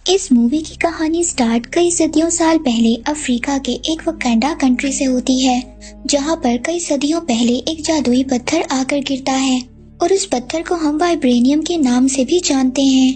इस मूवी की कहानी स्टार्ट कई सदियों साल पहले अफ्रीका के एक वकांडा कंट्री से होती है, जहां पर कई सदियों पहले एक जादुई पत्थर आकर गिरता है और उस पत्थर को हम वाइब्रेनियम के नाम से भी जानते हैं।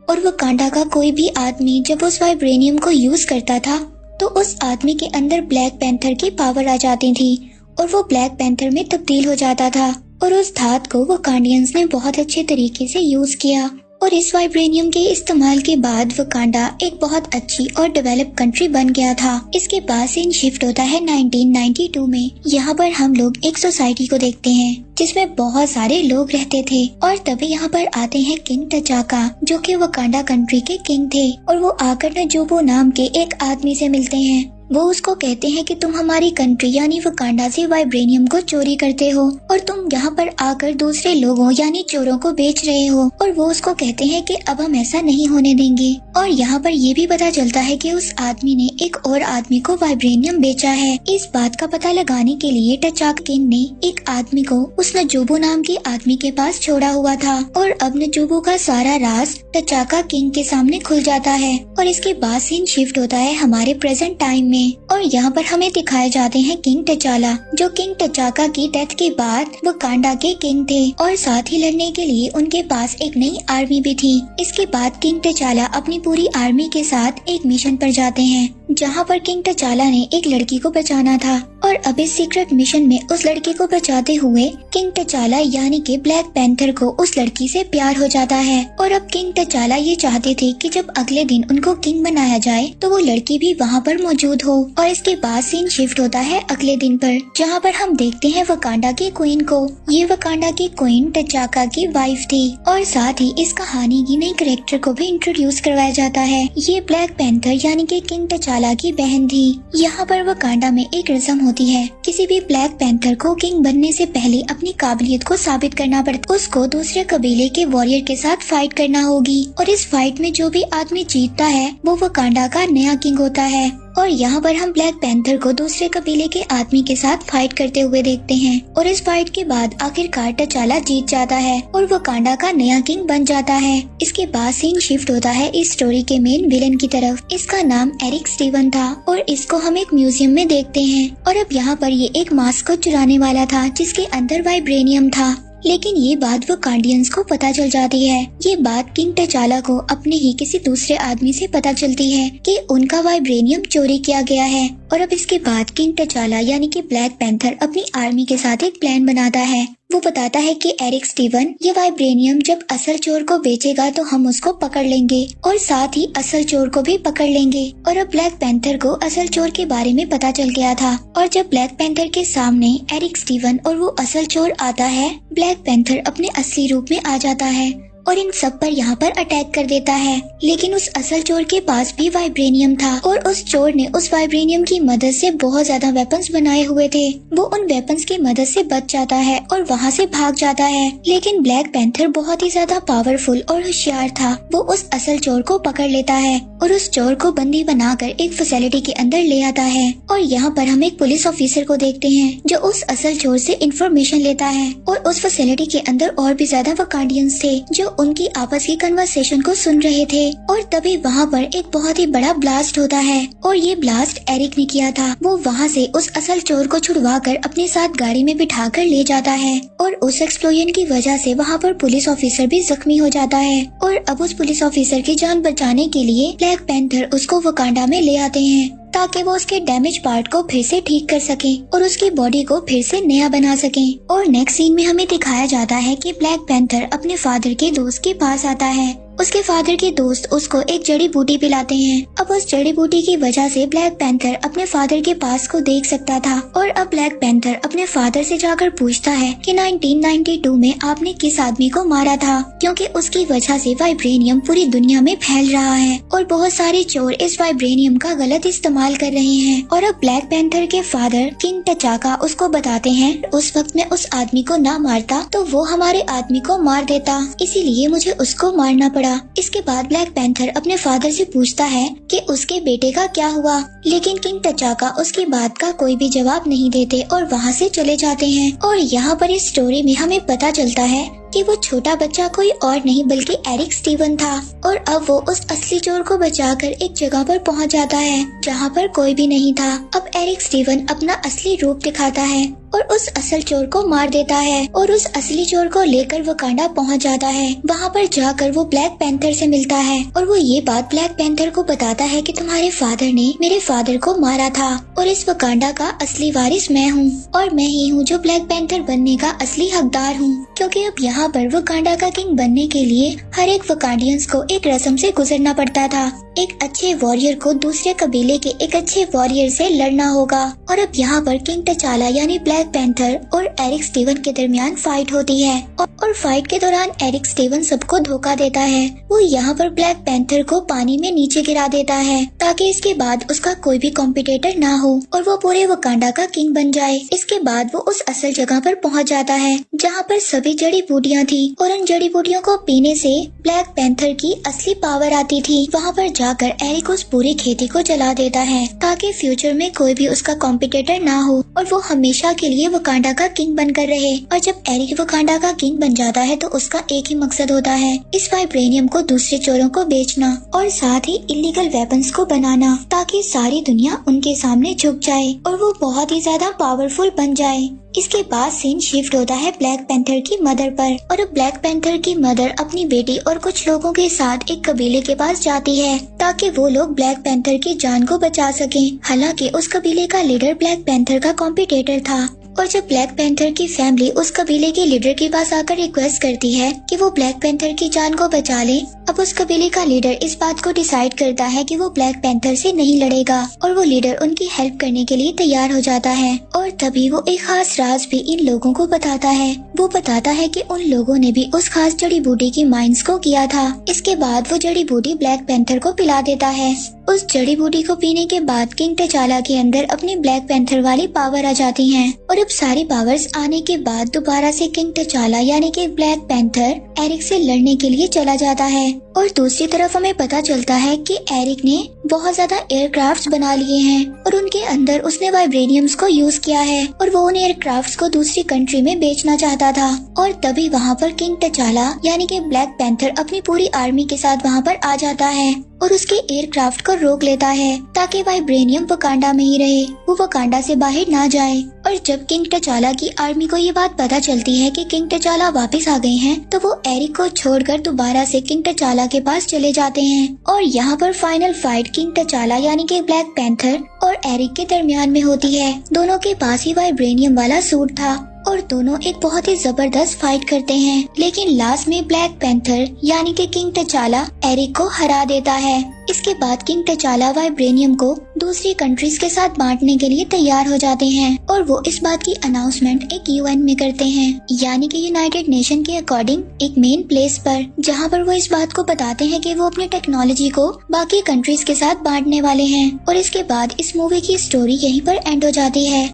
और वकांडा का कोई भी आदमी जब उस वाइब्रेनियम को यूज करता था तो उस आदमी के अंदर ब्लैक पैंथर की पावर आ जाती थी और वो ब्लैक पैंथर में तब्दील हो जाता था। और उस धात को वकांडियंस ने बहुत अच्छे तरीके से यूज किया और इस वाइब्रेनियम के इस्तेमाल के बाद वकांडा एक बहुत अच्छी और डेवलप कंट्री बन गया था। इसके बाद सीन शिफ्ट होता है 1992 में। यहाँ पर हम लोग एक सोसाइटी को देखते हैं जिसमें बहुत सारे लोग रहते थे और तभी यहाँ पर आते हैं किंग टचाका, जो कि वकांडा कंट्री के किंग थे। और वो आकर नजोबो नाम के एक आदमी से मिलते हैं। वो उसको कहते हैं कि तुम हमारी कंट्री यानी वकांडा से वाइब्रेनियम को चोरी करते हो और तुम यहाँ पर आकर दूसरे लोगों यानी चोरों को बेच रहे हो। और वो उसको कहते हैं कि अब हम ऐसा नहीं होने देंगे। और यहाँ पर ये भी पता चलता है कि उस आदमी ने एक और आदमी को वाइब्रेनियम बेचा है। इस बात का पता लगाने के लिए टचाक किंग ने एक आदमी को उस नजोबो नाम के आदमी के पास छोड़ा हुआ था और अब नजोबो का सारा राज टचाका किंग के सामने खुल जाता है। और इसके बाद सीन शिफ्ट होता है हमारे प्रेजेंट टाइम में और यहाँ पर हमें दिखाए जाते हैं किंग टचाला, जो किंग टचाका की डेथ के बाद वकांडा के किंग थे और साथ ही लड़ने के लिए उनके पास एक नई आर्मी भी थी। इसके बाद किंग टचाला अपनी पूरी आर्मी के साथ एक मिशन पर जाते हैं जहाँ पर किंग टचाला ने एक लड़की को बचाना था। और अब इस सीक्रेट मिशन में उस लड़की को बचाते हुए किंग टचाला यानी कि ब्लैक पैंथर को उस लड़की से प्यार हो जाता है। और अब किंग टचाला ये चाहते थे कि जब अगले दिन उनको किंग बनाया जाए तो वो लड़की भी वहाँ पर मौजूद हो। और इसके बाद सीन शिफ्ट होता है अगले दिन पर, जहाँ पर हम देखते हैं वकांडा की क्वीन को। ये वकांडा की क्वीन टचाका की वाइफ थी और साथ ही इस कहानी की नई कैरेक्टर को भी इंट्रोड्यूस करवाया जाता है। ये ब्लैक पैंथर यानी कि किंग टचाला की बहन थी। यहाँ पर वकांडा में एक रस्म होती है, किसी भी ब्लैक पैंथर को किंग बनने से पहले अपनी काबिलियत को साबित करना पड़ता। उसको दूसरे कबीले के वॉरियर के साथ फाइट करना होगी और इस फाइट में जो भी आदमी जीतता है वो वकांडा का नया किंग होता है। और यहाँ पर हम ब्लैक पैंथर को दूसरे कबीले के आदमी के साथ फाइट करते हुए देखते हैं और इस फाइट के बाद आखिरकार टचाला जीत जाता है और वकांडा का नया किंग बन जाता है। इसके बाद सीन शिफ्ट होता है इस स्टोरी के मेन विलन की तरफ। इसका नाम एरिक स्टीवन था और इसको हम एक म्यूजियम में देखते हैं। और अब यहाँ पर ये एक मास्क को चुराने वाला था जिसके अंदर वाइब्रेनियम था, लेकिन ये बात वकांडियंस को पता चल जाती है। ये बात किंग टचाला को अपने ही किसी दूसरे आदमी से पता चलती है कि उनका वाइब्रेनियम चोरी किया गया है। और अब इसके बाद किंग टचाला यानी कि ब्लैक पैंथर अपनी आर्मी के साथ एक प्लान बनाता है। वो बताता है कि एरिक स्टीवन ये वाइब्रेनियम जब असल चोर को बेचेगा तो हम उसको पकड़ लेंगे और साथ ही असल चोर को भी पकड़ लेंगे। और अब ब्लैक पैंथर को असल चोर के बारे में पता चल गया था और जब ब्लैक पैंथर के सामने एरिक स्टीवन और वो असल चोर आता है, ब्लैक पैंथर अपने असली रूप में आ जाता है और इन सब पर यहाँ पर अटैक कर देता है। लेकिन उस असल चोर के पास भी वाइब्रेनियम था और उस चोर ने उस वाइब्रेनियम की मदद से बहुत ज्यादा वेपन्स बनाए हुए थे। वो उन वेपन्स की मदद से बच जाता है और वहाँ से भाग जाता है। लेकिन ब्लैक पैंथर बहुत ही ज्यादा पावरफुल और होशियार था। वो उस असल चोर को पकड़ लेता है और उस चोर को बंदी बनाकर एक फैसिलिटी के अंदर ले आता है। और यहाँ पर हम एक पुलिस ऑफिसर को देखते हैं जो उस असल चोर से इंफॉर्मेशन लेता है और उस फैसिलिटी के अंदर और भी ज्यादा वकांडियंस थे जो उनकी आपस की कन्वर्सेशन को सुन रहे थे। और तभी वहाँ पर एक बहुत ही बड़ा ब्लास्ट होता है और ये ब्लास्ट एरिक ने किया था। वो वहाँ से उस असल चोर को छुड़वाकर अपने साथ गाड़ी में बिठाकर ले जाता है और उस एक्सप्लोजन की वजह से वहाँ पर पुलिस ऑफिसर भी जख्मी हो जाता है। और अब उस पुलिस ऑफिसर की जान बचाने के लिए ब्लैक पैंथर उसको वकांडा में ले आते हैं ताकि वो उसके डैमेज पार्ट को फिर से ठीक कर सके और उसकी बॉडी को फिर से नया बना सके। और नेक्स्ट सीन में हमें दिखाया जाता है कि ब्लैक पैंथर अपने फादर के दोस्त के पास आता है। उसके फादर के दोस्त उसको एक जड़ी बूटी पिलाते हैं। अब उस जड़ी बूटी की वजह से ब्लैक पैंथर अपने फादर के पास को देख सकता था। और अब ब्लैक पैंथर अपने फादर से जाकर पूछता है कि 1992 में आपने किस आदमी को मारा था, क्योंकि उसकी वजह से वाइब्रेनियम पूरी दुनिया में फैल रहा है और बहुत सारे चोर इस वाइब्रेनियम का गलत इस्तेमाल कर रहे हैं। और अब ब्लैक पैंथर के फादर किंग टचाका उसको बताते हैं उस वक्त मैं उस आदमी को ना मारता तो वो हमारे आदमी को मार देता, इसीलिए मुझे उसको मारना पड़ा। इसके बाद ब्लैक पैंथर अपने फादर से पूछता है कि उसके बेटे का क्या हुआ, लेकिन किंग टचाका उसकी बात का कोई भी जवाब नहीं देते और वहाँ से चले जाते हैं। और यहाँ पर इस स्टोरी में हमें पता चलता है कि वो छोटा बच्चा कोई और नहीं बल्कि एरिक स्टीवन था और अब वो उस असली चोर को बचाकर एक जगह पर पहुंच जाता है जहां पर कोई भी नहीं था। अब एरिक स्टीवन अपना असली रूप दिखाता है और उस असल चोर को मार देता है और उस असली चोर को लेकर वकांडा पहुंच जाता है। वहां पर जाकर वो ब्लैक पैंथर से मिलता है और वो ये बात ब्लैक पैंथर को बताता है कि तुम्हारे फादर ने मेरे फादर को मारा था और इस वकांडा का असली वारिस मैं हूँ और मैं ही हूँ जो ब्लैक पैंथर बनने का असली हकदार हूँ, क्योंकि अब यहाँ पर वकांडा का किंग बनने के लिए हर एक वकांडियंस को एक रस्म से गुजरना पड़ता था। एक अच्छे वॉरियर को दूसरे कबीले के एक अच्छे वॉरियर से लड़ना होगा और अब यहाँ पर किंग तचाला यानी ब्लैक पैंथर और एरिक स्टीवन के दरमियान फाइट होती है और फाइट के दौरान एरिक स्टीवन सबको धोखा देता है। वो यहाँ पर ब्लैक पैंथर को पानी में नीचे गिरा देता है ताकि इसके बाद उसका कोई भी कॉम्पिटिटर ना हो और वो पूरे वकांडा का किंग बन जाए। इसके बाद वो उस असल जगह पर पहुँच जाता है जहाँ पर सभी जड़ी बूटियाँ थी और उन जड़ी बूटियों को पीने से ब्लैक पैंथर की असली पावर आती थी। वहाँ पर जाकर एरिक उस पूरी खेती को जला देता है ताकि फ्यूचर में कोई भी उसका कॉम्पिटिटर ना हो और वो हमेशा के लिए वकांडा का किंग बनकर रहे। और जब एरिक वकांडा का किंग बन जाता है तो उसका एक ही मकसद होता है, इस वाइब्रेनियम को दूसरे चोरों को बेचना और साथ ही इलीगल वेपन्स को बनाना ताकि सारी दुनिया उनके सामने झुक जाए और वो बहुत ही ज्यादा पावरफुल बन जाए। इसके बाद सीन शिफ्ट होता है ब्लैक पैंथर की मदर पर और अब ब्लैक पैंथर की मदर अपनी बेटी और कुछ लोगों के साथ एक कबीले के पास जाती है ताकि वो लोग ब्लैक पैंथर की जान को बचा सकें। हालांकि उस कबीले का लीडर ब्लैक पैंथर का कॉम्पिटिटर था और जब ब्लैक पैंथर की फैमिली उस कबीले के लीडर के पास आकर रिक्वेस्ट करती है कि वो ब्लैक पैंथर की जान को बचा ले, अब उस कबीले का लीडर इस बात को डिसाइड करता है कि वो ब्लैक पैंथर से नहीं लड़ेगा और वो लीडर उनकी हेल्प करने के लिए तैयार हो जाता है। और तभी वो एक खास राज भी इन लोगों को बताता है। वो बताता है कि उन लोगों ने भी उस खास जड़ी बूटी की माइंस को किया था। इसके बाद वो जड़ी बूटी ब्लैक पैंथर को पिला देता है। उस जड़ी बूटी को पीने के बाद किंग तचाला के अंदर अपनी ब्लैक पैंथर वाली पावर आ जाती है और अब सारी पावर्स आने के बाद दोबारा से किंग तचाला यानी कि ब्लैक पैंथर एरिक से लड़ने के लिए चला जाता है। और दूसरी तरफ हमें पता चलता है कि एरिक ने बहुत ज्यादा एयरक्राफ्ट्स बना लिए हैं और उनके अंदर उसने वाइब्रेनियम्स को यूज किया है और वो उन एयरक्राफ्ट्स को दूसरी कंट्री में बेचना चाहता था। और तभी वहाँ पर किंग तचाला यानी कि ब्लैक पैंथर अपनी पूरी आर्मी के साथ वहाँ पर आ जाता है और उसके एयरक्राफ्ट को रोक लेता है ताकि वाइब्रेनियम वकांडा में ही रहे, वो वकांडा से बाहर ना जाए। और जब किंग तचाला की आर्मी को ये बात पता चलती है कि किंग तचाला वापस आ गए हैं तो वो एरिक को छोड़कर दोबारा से किंग तचाला के पास चले जाते हैं। और यहाँ पर फाइनल फाइट किंग तचाला यानी कि ब्लैक पैंथर और एरिक के दरमियान में होती है। दोनों के पास ही वाइब्रेनियम वाला सूट था और दोनों एक बहुत ही जबरदस्त फाइट करते हैं, लेकिन लास्ट में ब्लैक पैंथर यानी कि किंग तचाला एरिक को हरा देता है। इसके बाद किंग तचाला वाइब्रेनियम को दूसरी कंट्रीज के साथ बांटने के लिए तैयार हो जाते हैं और वो इस बात की अनाउंसमेंट एक यूएन में करते हैं यानी कि यूनाइटेड नेशन के अकॉर्डिंग एक मेन प्लेस पर, जहाँ पर वो इस बात को बताते हैं कि वो अपनी टेक्नोलॉजी को बाकी कंट्रीज के साथ बांटने वाले हैं। और इसके बाद इस मूवी की स्टोरी यहीं पर एंड हो जाती है।